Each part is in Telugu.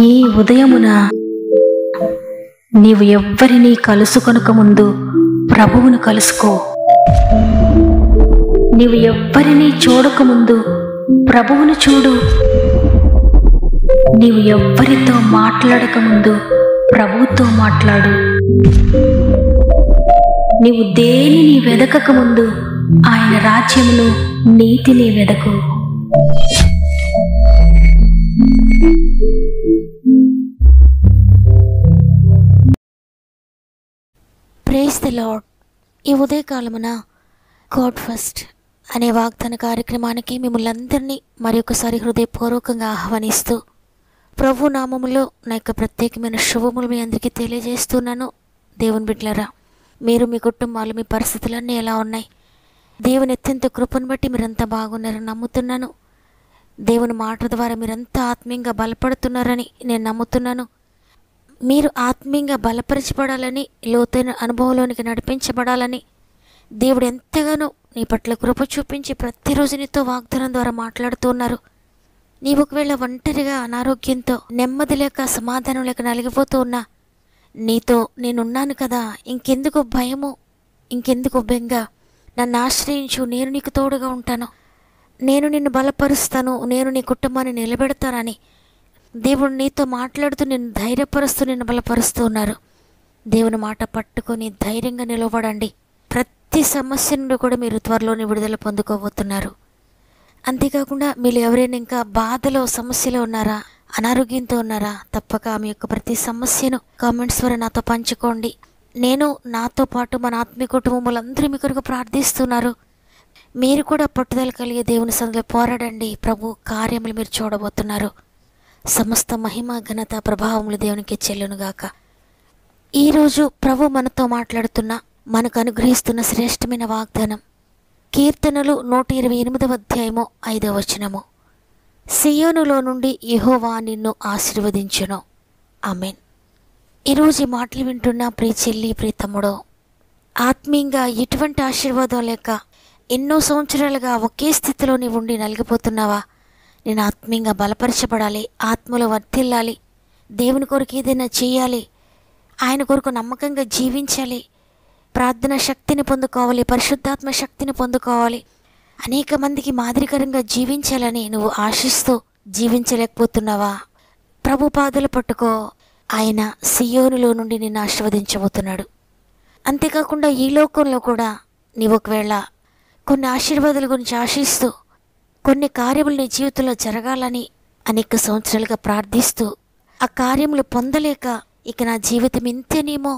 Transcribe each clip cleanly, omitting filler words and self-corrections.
ఈ ఉదయమున నీవు ఎవ్వరినీ కలుసుకొనక ముందు ప్రభువును కలుసుకో. నీవు ఎవ్వరినీ చూడకముందు ప్రభువును చూడు. నీవు ఎవ్వరితో మాట్లాడకముందు ప్రభువుతో మాట్లాడు. నీవు దేనిని వెదకకముందు ఆయన రాజ్యమును నీతిని వెదకు. Praise the lord. ఈ ఉదయకాలమున గాడ్ ఫస్ట్ అనే వాగ్దాన కార్యక్రమానికి మిమ్మల్ని అందరినీ మరొకసారి హృదయపూర్వకంగా ఆహ్వానిస్తూ ప్రభు నామములో నా యొక్క ప్రత్యేకమైన శుభములు మీ అందరికీ తెలియజేస్తున్నాను. దేవుని బిడ్డలారా, మీరు మీ కుటుంబాలు మీ పరిస్థితులన్నీ ఎలా ఉన్నాయి? దేవుని అత్యంత కృపను బట్టి మీరంతా బాగున్నారని నమ్ముతున్నాను. దేవుని మాట ద్వారా మీరంతా ఆత్మీయంగా బలపడుతున్నారని నేను నమ్ముతున్నాను. మీరు ఆత్మీయంగా బలపరచబడాలని, లోతైన అనుభవంలోనికి నడిపించబడాలని దేవుడు ఎంతగానో నీ పట్ల కృప చూపించి ప్రతిరోజు నీతో వాగ్దానం ద్వారా మాట్లాడుతూ ఉన్నారు. నీవు ఒకవేళ ఒంటరిగా అనారోగ్యంతో నెమ్మది లేక సమాధానం లేక నలిగిపోతూ ఉన్నా, నీతో నేనున్నాను కదా, ఇంకెందుకు భయము, ఇంకెందుకు బెంగ, నన్ను ఆశ్రయించు, నేను నీకు తోడుగా ఉంటాను, నేను నిన్ను బలపరుస్తాను, నేను నీ కుటుంబాన్ని నిలబెడతానని దేవుడు నీతో మాట్లాడుతూ నిన్ను ధైర్యపరుస్తూ నిన్ను బలపరుస్తూ ఉన్నారు. దేవుని మాట పట్టుకొని ధైర్యంగా నిలబడండి. ప్రతి సమస్య నుండి కూడా మీరు త్వరలోనే విడుదల పొందుకోబోతున్నారు. అంతేకాకుండా మీరు ఎవరైనా ఇంకా బాధలో సమస్యలో ఉన్నారా, అనారోగ్యంతో ఉన్నారా, తప్పక మీ యొక్క ప్రతి సమస్యను కామెంట్స్ ద్వారా నాతో పంచుకోండి. నేను నాతో పాటు మన ఆత్మీయ కుటుంబములందరూ మీ కొరకు ప్రార్థిస్తున్నారు. మీరు కూడా పట్టుదల కలిగే దేవుని సన్నిధిలో పోరాడండి. ప్రభు కార్యములు మీరు చూడబోతున్నారు. సమస్త మహిమ ఘనత ప్రభావములు దేవునికి చెల్లునుగాక. ఈరోజు ప్రభు మనతో మాట్లాడుతున్న, మనకు అనుగ్రహిస్తున్న శ్రేష్టమైన వాగ్దానం కీర్తనలు 128వ అధ్యాయము 5వ వచనము. సియోనులో నుండి యెహోవా నిన్ను ఆశీర్వదించును. ఆమేన్. ఈరోజు ఈ మాటలు వింటున్న ప్రియ చెల్లి, ప్రియ తమ్ముడో, ఆత్మీయంగా ఎటువంటి ఆశీర్వాదం లేక ఎన్నో సంవత్సరాలుగా ఒకే స్థితిలో నీవు ఉండి నలిగిపోతున్నావా? నేను ఆత్మీయంగా బలపరచబడాలి, ఆత్మలో వర్ధిల్లాలి, దేవుని కొరకు ఏదైనా చేయాలి, ఆయన కొరకు నమ్మకంగా జీవించాలి, ప్రార్థన శక్తిని పొందుకోవాలి, పరిశుద్ధాత్మ శక్తిని పొందుకోవాలి, అనేక మందికి మాదిరికరంగా జీవించాలని నువ్వు ఆశిస్తూ జీవించలేకపోతున్నావా? ప్రభు పాదాలు పట్టుకో. ఆయన సియోనులో నుండి నిన్ను ఆశీర్వదించబోతున్నాడు. అంతేకాకుండా ఈ లోకంలో కూడా నీవు ఒకవేళ కొన్ని ఆశీర్వాదాల గురించి ఆశిస్తూ కొన్ని కార్యములు నీ జీవితంలో జరగాలని అనేక సంవత్సరాలుగా ప్రార్థిస్తూ ఆ కార్యములు పొందలేక ఇక నా జీవితం ఇంతేనేమో,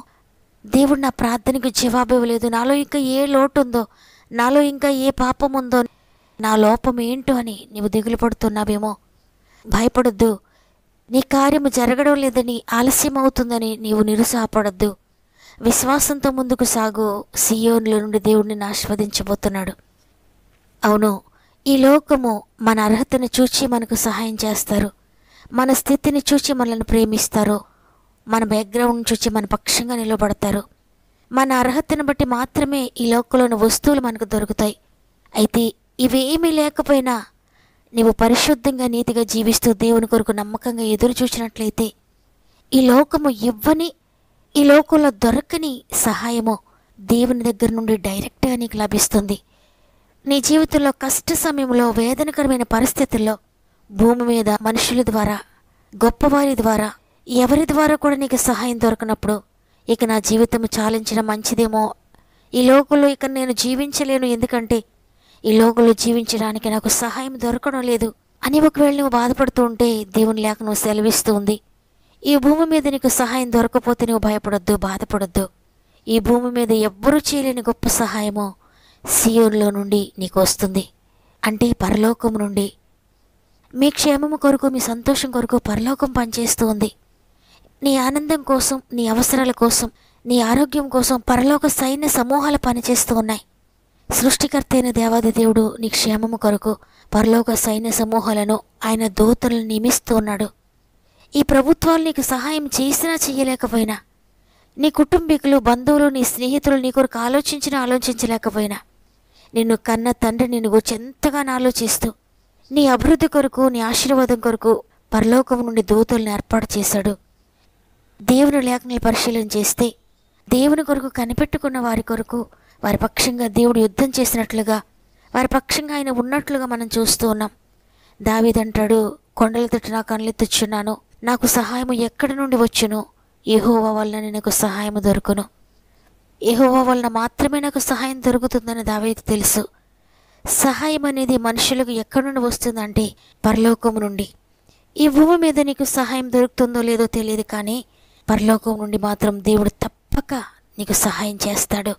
దేవుడు నా ప్రార్థనకు జవాబు ఇవ్వలేదు, నాలో ఇంకా ఏ లోటు ఉందో, నాలో ఇంకా ఏ పాపం ఉందో, నా లోపం ఏంటో అని నీవు దిగులు పడుతున్నావేమో. భయపడొద్దు. నీ కార్యము జరగడం లేదని, ఆలస్యం అవుతుందని నీవు నిరుత్సాహపడొద్దు. విశ్వాసంతో ముందుకు సాగు. సియోనులో నుండి దేవుడిని ఆశీర్వదించబోతున్నాడు. అవును, ఈ లోకము మన అర్హతను చూచి మనకు సహాయం చేస్తారు, మన స్థితిని చూచి మనల్ని ప్రేమిస్తారు, మన బ్యాక్గ్రౌండ్ చూచి మన పక్షంగా నిలబడతారు. మన అర్హతను బట్టి మాత్రమే ఈ లోకంలోని వస్తువులు మనకు దొరుకుతాయి. అయితే ఇవేమీ లేకపోయినా నీవు పరిశుద్ధంగా నీతిగా జీవిస్తూ దేవుని కొరకు నమ్మకంగా ఎదురు చూసినట్లయితే ఈ లోకము ఇవ్వని, ఈ లోకంలో దొరకని సహాయము దేవుని దగ్గర నుండి డైరెక్ట్గా నీకు లభిస్తుంది. నీ జీవితంలో కష్ట సమయంలో, వేదనకరమైన పరిస్థితుల్లో భూమి మీద మనుషుల ద్వారా, గొప్పవారి ద్వారా, ఎవరి ద్వారా కూడా నీకు సహాయం దొరకనప్పుడు ఇక నా జీవితం చాలించడం మంచిదేమో, ఈ లోకంలో ఇక నేను జీవించలేను, ఎందుకంటే ఈ లోకంలో జీవించడానికి నాకు సహాయం దొరకడం లేదు అని ఒకవేళ నువ్వు బాధపడుతూ ఉంటే దేవుని లేఖ నువ్వు సెలవిస్తూ ఉంది, ఈ భూమి మీద నీకు సహాయం దొరకపోతే నువ్వు భయపడొద్దు, బాధపడొద్దు. ఈ భూమి మీద ఎవ్వరూ చేయలేని గొప్ప సహాయము సియోనులో నుండి నీకు వస్తుంది. అంటే పరలోకం నుండి మీ క్షేమము కొరకు, మీ సంతోషం కొరకు పరలోకం పనిచేస్తూ ఉంది. నీ ఆనందం కోసం, నీ అవసరాల కోసం, నీ ఆరోగ్యం కోసం పరలోక సైన్య సమూహాలు పనిచేస్తూ ఉన్నాయి. సృష్టికర్త అయిన దేవాది దేవుడు నీ క్షేమము కొరకు పరలోక సైన్య సమూహాలను, ఆయన దూతలను నియమిస్తూ ఉన్నాడు. ఈ ప్రభుత్వాలు నీకు సహాయం చేసినా చెయ్యలేకపోయినా, నీ కుటుంబీకులు, బంధువులు, నీ స్నేహితులు నీ కొరకు ఆలోచించలేకపోయినా, నిన్ను కన్న తండ్రి నిన్ను గురించి ఎంతగానో ఆలోచిస్తూ నీ అభివృద్ధి కొరకు, నీ ఆశీర్వాదం కొరకు పరలోకం నుండి దూతల్ని ఏర్పాటు చేశాడు. దేవుని లేఖనాలు పరిశీలన చేస్తే దేవుని కొరకు కనిపెట్టుకున్న వారి కొరకు వారి పక్షంగా దేవుడు యుద్ధం చేసినట్లుగా, వారి పక్షంగా ఆయన ఉన్నట్లుగా మనం చూస్తూ ఉన్నాం. దావీదంటాడు, కొండల తట్టు నా కళ్ళెత్తుచున్నాను, నాకు సహాయము ఎక్కడి నుండి వచ్చును, యెహోవా వలన నాకు సహాయము దొరుకును. యెహోవా వలన మాత్రమే నాకు సహాయం దొరుకుతుందని దావీదుకు తెలుసు. సహాయం అనేది మనుషులకు ఎక్కడి నుండి వస్తుందంటే పరలోకం నుండి. ఈ భూమి మీద నీకు సహాయం దొరుకుతుందో లేదో తెలియదు, కానీ పరలోకం నుండి మాత్రం దేవుడు తప్పక నీకు సహాయం చేస్తాడు.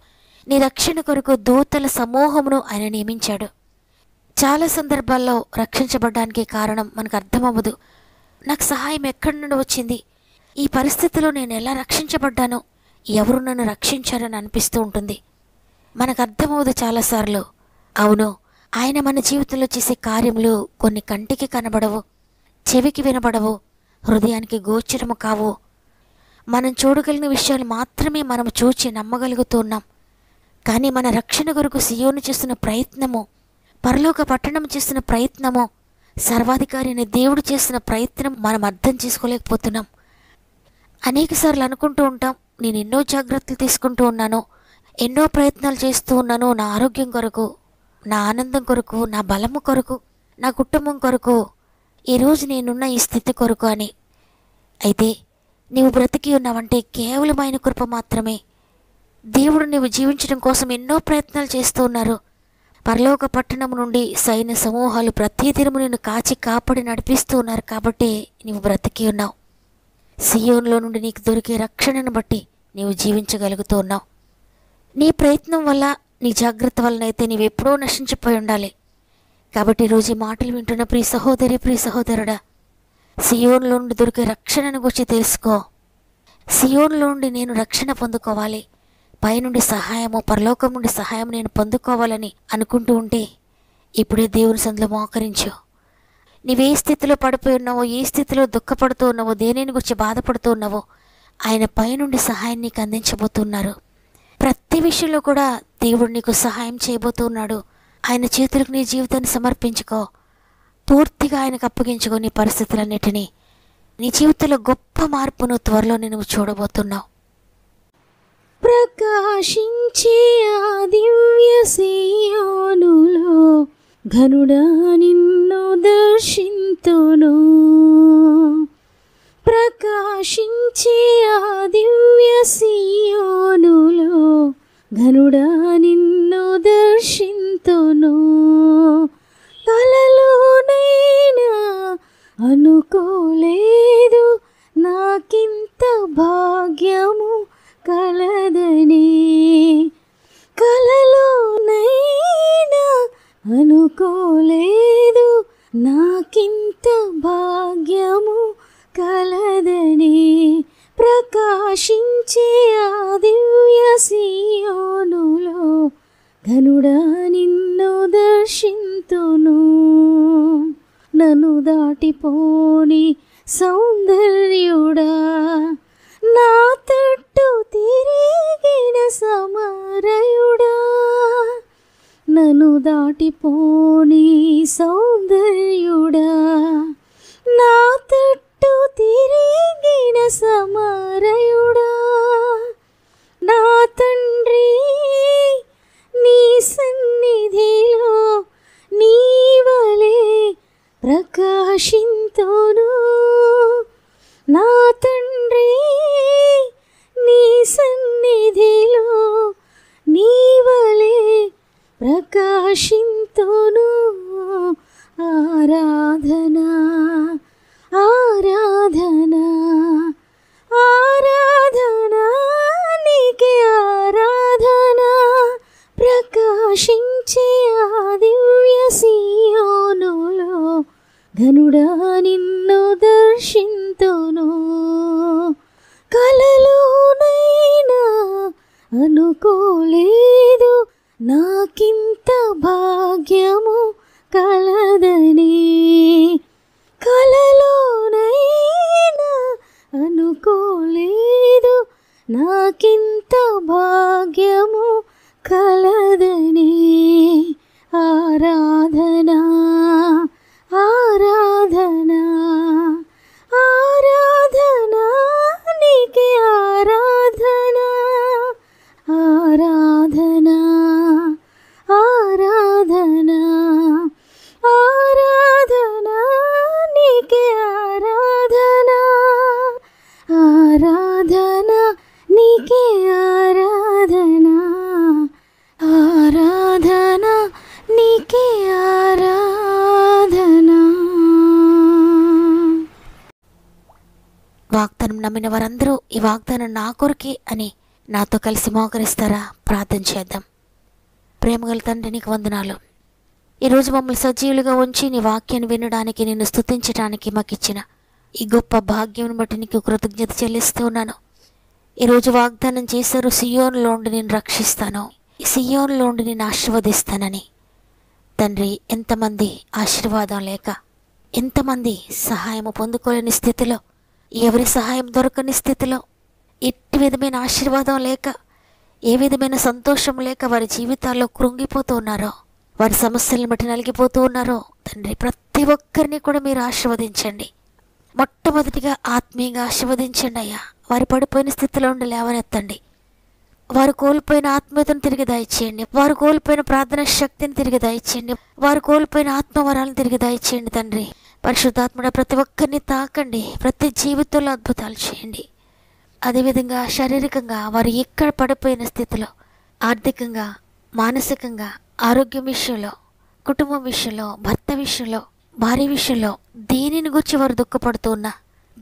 నీ రక్షణ కొరకు దూతల సమూహమును ఆయన నియమించాడు. చాలా సందర్భాల్లో రక్షించబడడానికి కారణం మనకు అర్థమవ్వదు. నాకు సహాయం ఎక్కడి నుండి వచ్చింది, ఈ పరిస్థితిలో నేను ఎలా రక్షించబడ్డాను, ఎవరు నన్ను రక్షించారని అనిపిస్తూ ఉంటుంది. మనకు అర్థమవుదు చాలాసార్లు. అవును, ఆయన మన జీవితంలో చేసే కార్యములు కొన్ని కంటికి కనబడవు, చెవికి వినబడవు, హృదయానికి గోచరము కావు. మనం చూడగలిగిన విషయాలు మాత్రమే మనం చూచి నమ్మగలుగుతున్నాం. కానీ మన రక్షణ కొరకు సియోను చేస్తున్న ప్రయత్నము, పరలోక పట్టణం చేస్తున్న ప్రయత్నము, సర్వాధికారి అనే దేవుడు చేస్తున్న ప్రయత్నం మనం అర్థం చేసుకోలేకపోతున్నాం. అనేకసార్లు అనుకుంటూ ఉంటాం, నేను ఎన్నో జాగ్రత్తలు తీసుకుంటూ ఉన్నాను, ఎన్నో ప్రయత్నాలు చేస్తూ ఉన్నాను, నా ఆరోగ్యం కొరకు, నా ఆనందం కొరకు, నా బలము కొరకు, నా కుటుంబం కొరకు, ఈరోజు నేనున్న ఈ స్థితి కొరకు అని. అయితే నీవు బ్రతికి ఉన్నావంటే కేవలం ఆయన కృప మాత్రమే. దేవుడు నీవు జీవించడం కోసం ఎన్నో ప్రయత్నాలు చేస్తూ ఉన్నారు. పరలోక పట్టణం నుండి సైన్య సమూహాలు ప్రతి దినము నిన్ను కాచి కాపాడి నడిపిస్తూ ఉన్నారు కాబట్టి నీవు బ్రతికి ఉన్నావు. సియోన్లో నుండి నీకు దొరికే రక్షణను బట్టి నీవు జీవించగలుగుతూ ఉన్నావు. నీ ప్రయత్నం వల్ల, నీ జాగ్రత్త వలనైతే నీవెప్పుడో నశించిపోయి ఉండాలి. కాబట్టి ఈరోజు ఈ మాటలు వింటున్న ప్రియ సహోదరి, ప్రియ సహోదరుడా, సియోన్లో నుండి దొరికే రక్షణను గురించి తెలుసుకో. సియోన్లో నుండి నేను రక్షణ పొందుకోవాలి, పైనుండి సహాయము, పరలోకం నుండి సహాయం నేను పొందుకోవాలని అనుకుంటూ ఉంటే ఇప్పుడే దేవుని సందులో మోకరించు. నీవే స్థితిలో పడిపోయి ఉన్నావో, ఏ స్థితిలో దుఃఖపడుతూ ఉన్నావో, దేనిని గురించి బాధపడుతూ ఉన్నావో, ఆయన పైనుండి సహాయం నీకు అందించబోతున్నారు. ప్రతి విషయంలో కూడా దేవుడు నీకు సహాయం చేయబోతున్నాడు. ఆయన చేతులకు నీ జీవితాన్ని సమర్పించుకో, పూర్తిగా ఆయనకు అప్పగించుకో. నీ పరిస్థితులన్నిటినీ, నీ జీవితంలో గొప్ప మార్పును త్వరలో నువ్వు చూడబోతున్నావు. ప్రకాశించే ఆ దివ్య సియోనులో ఘనుడా నిన్ను దర్శింతును. ప్రకాశించే ఆ దివ్య సియోనులో ఘనుడా నిన్ను దర్శింతును. కలలోనైనా అనుకోలేదు నాకింత భాగ్యము కలదని. కలలోనైనా అనుకోలేదు నాకింత భాగ్యము కలదని. ప్రకాశించే ఆ దివ్య సియోనులో ఘనుడా నిన్ను దర్శింతును. నన్ను దాటిపోని సౌందర్యుడా, నా తట్టు తిరిగిన సమరయుడా, నన్ను దాటిపోని సౌందర్యుడా, నా తట్టు తిరిగిన సమరయుడా, నా తండ్రి నీ సన్నిధిలో నీవలే ప్రకాశింతును. నా తండ్రి నీ సన్నిధిలో నీవలే ప్రకాశింతును. ఆరాధనా ఆరాధనా ఆరాధనా నీకే ఆరాధనా. ప్రకాశించే ఆ దివ్య సియోనులో ఘనుడా నిన్ను దర్శింతును. కలలోనైనా అనుకోలేదు నాకింత భాగ్యము కలదని. కలలోనైనా అనుకోలేదు నాకింత భాగ్యము కలదని. ఆరాధనా ఆరాధనా వాగ్దానం నమ్మిన వారందరూ ఈ వాగ్దానం నా కొరకే అని నాతో కలిసి మోకరిస్తారా? ప్రార్థన చేద్దాం. ప్రేమగల తండ్రి, నీకు వందనాలు. ఈరోజు మమ్మల్ని సజీవులుగా ఉంచి నీ వాక్యాన్ని వినడానికి, నిన్ను స్తుతించడానికి మాకు ఇచ్చిన ఈ గొప్ప భాగ్యం బట్టి నీకు కృతజ్ఞత చెల్లిస్తూ ఉన్నాను. ఈరోజు వాగ్దానం చేశారు, సియోనులో ఉండి నేను రక్షిస్తాను, సియోనులో ఉండి నేను ఆశీర్వదిస్తానని. తండ్రి, ఎంతమంది ఆశీర్వాదం లేక, ఎంతమంది సహాయము పొందుకోలేని స్థితిలో, ఎవరి సహాయం దొరకని స్థితిలో, ఎట్టి విధమైన ఆశీర్వాదం లేక, ఏ విధమైన సంతోషం లేక వారి జీవితాల్లో కృంగిపోతూ ఉన్నారో, వారి సమస్యలను బట్టి నలిగిపోతూ ఉన్నారో తండ్రి, ప్రతి ఒక్కరిని కూడా మీరు ఆశీర్వదించండి. మొట్టమొదటిగా ఆత్మీయంగా ఆశీర్వదించండి అయ్యా. వారి పడిపోయిన స్థితిలో ఉండి లేవనెత్తండి. వారు కోల్పోయిన ఆత్మీయతను తిరిగి దయచేయండి. వారు కోల్పోయిన ప్రార్థన శక్తిని తిరిగి దయచేయండి. వారు కోల్పోయిన ఆత్మవరాలను తిరిగి దయచేయండి తండ్రి. పరిశుద్ధాత్ముడ, ప్రతి ఒక్కరిని తాకండి. ప్రతి జీవితంలో అద్భుతాలు చేయండి. అదేవిధంగా శారీరకంగా వారు ఎక్కడ పడిపోయిన స్థితిలో, ఆర్థికంగా, మానసికంగా, ఆరోగ్యం విషయంలో, కుటుంబం విషయంలో, భర్త విషయంలో, భార్య విషయంలో, దేనిని గురించి వారు దుఃఖపడుతూ ఉన్నా,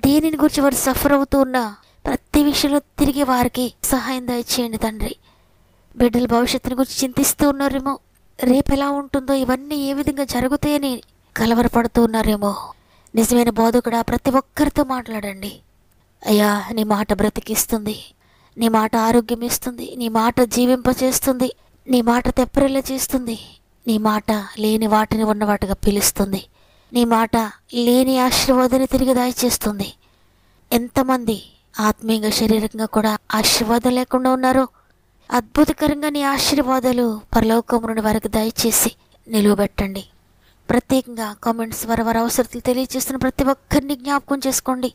దేనిని గురించి వారు సఫర్ అవుతూ ఉన్నా, ప్రతి విషయంలో తిరిగి వారికి సహాయం దయచేయండి తండ్రి. బిడ్డల భవిష్యత్తుని గురించి చింతిస్తూ ఉన్నారేమో, రేపు ఎలా ఉంటుందో, ఇవన్నీ ఏ విధంగా జరుగుతాయని కలవరపడుతూ ఉన్నారేమో. నిజమైన బోధకుడా, ప్రతి ఒక్కరితో మాట్లాడండి అయ్యా. నీ మాట బ్రతికిస్తుంది, నీ మాట ఆరోగ్యం ఇస్తుంది, నీ మాట జీవింపచేస్తుంది, నీ మాట తెప్పరిల్ల చేస్తుంది, నీ మాట లేని వాటిని ఉన్నవాటిగా పిలుస్తుంది, నీ మాట లేని ఆశీర్వాదాన్ని తిరిగి దయచేస్తుంది. ఎంతమంది ఆత్మీయంగా, శారీరకంగా కూడా ఆశీర్వాదం లేకుండా ఉన్నారో, అద్భుతకరంగా నీ ఆశీర్వాదాలు పరలోకం నుండి వారికి దయచేసి నిలువబెట్టండి. ప్రత్యేకంగా కామెంట్స్ వారి అవసరాలు తెలియజేస్తున్న ప్రతి ఒక్కరిని జ్ఞాపకం చేసుకోండి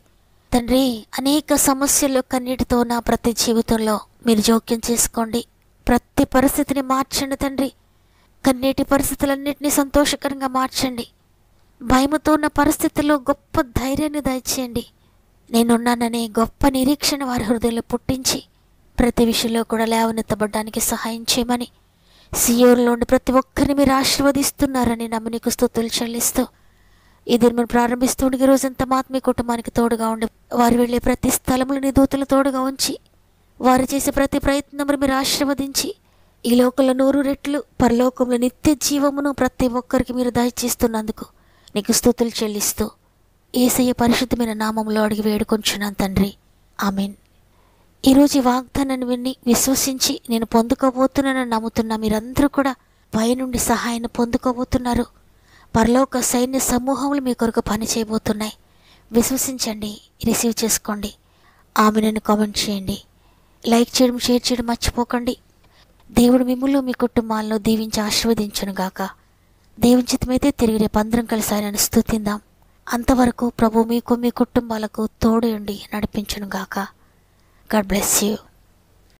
తండ్రి. అనేక సమస్యల్లో కన్నీటితో ఉన్న ప్రతి జీవితంలో మీరు జోక్యం చేసుకోండి. ప్రతి పరిస్థితిని మార్చండి తండ్రి. కన్నీటి పరిస్థితులన్నింటినీ సంతోషకరంగా మార్చండి. భయముతో ఉన్న పరిస్థితుల్లో గొప్ప ధైర్యాన్ని దయచేయండి. నేనున్నాననే గొప్ప నిరీక్షణ వారి హృదయంలో పుట్టించి ప్రతి విషయంలో కూడా లేవనెత్తబడ్డానికి సహాయం చేయమని, సియోనులోని ప్రతి ఒక్కరిని మీరు ఆశీర్వదిస్తున్నారని నమ్మి నీకు స్తుతులు చెల్లిస్తూ ఈ దినం ప్రారంభిస్తుండే ఈ రోజంతా ఆత్మీయ కుటుంబానికి తోడుగా ఉండి, వారు వెళ్ళే ప్రతి స్థలంలో నీ దూతలు తోడుగా ఉంచి, వారు చేసే ప్రతి ప్రయత్నం మీరు ఆశీర్వదించి, ఈ లోకంలో 100 రెట్లు, పరలోకంలో నిత్య జీవమును ప్రతి ఒక్కరికి మీరు దయచేస్తున్నందుకు నీకు స్తుతులు చెల్లిస్తూ యేసయ్య పరిశుద్ధమైన నామంలో అడిగి వేడుకొంచున్నాను తండ్రి. ఆమేన్. ఈరోజు ఈ వాగ్దానాన్ని విని విశ్వసించి నేను పొందుకోబోతున్నానని నమ్ముతున్న మీరందరూ కూడా పైనుండి సహాయాన్ని పొందుకోబోతున్నారు. పరలోక సైన్య సమూహములు మీ కొరకు పని చేయబోతున్నాయి. విశ్వసించండి, రిసీవ్ చేసుకోండి. ఆమెను కామెంట్ చేయండి, లైక్ చేయడం, షేర్ చేయడం మర్చిపోకండి. దేవుడు మిమ్మల్ని, మీ కుటుంబాలను దీవించి ఆశీర్వదించును గాక. దేవుని చిత్తమైతే తిరిగి రేపు అందరం కలిసి ఆయనను స్తుతిందాం. అంతవరకు ప్రభు మీకు, మీ కుటుంబాలకు తోడు ఉండి నడిపించును గాక. God bless you.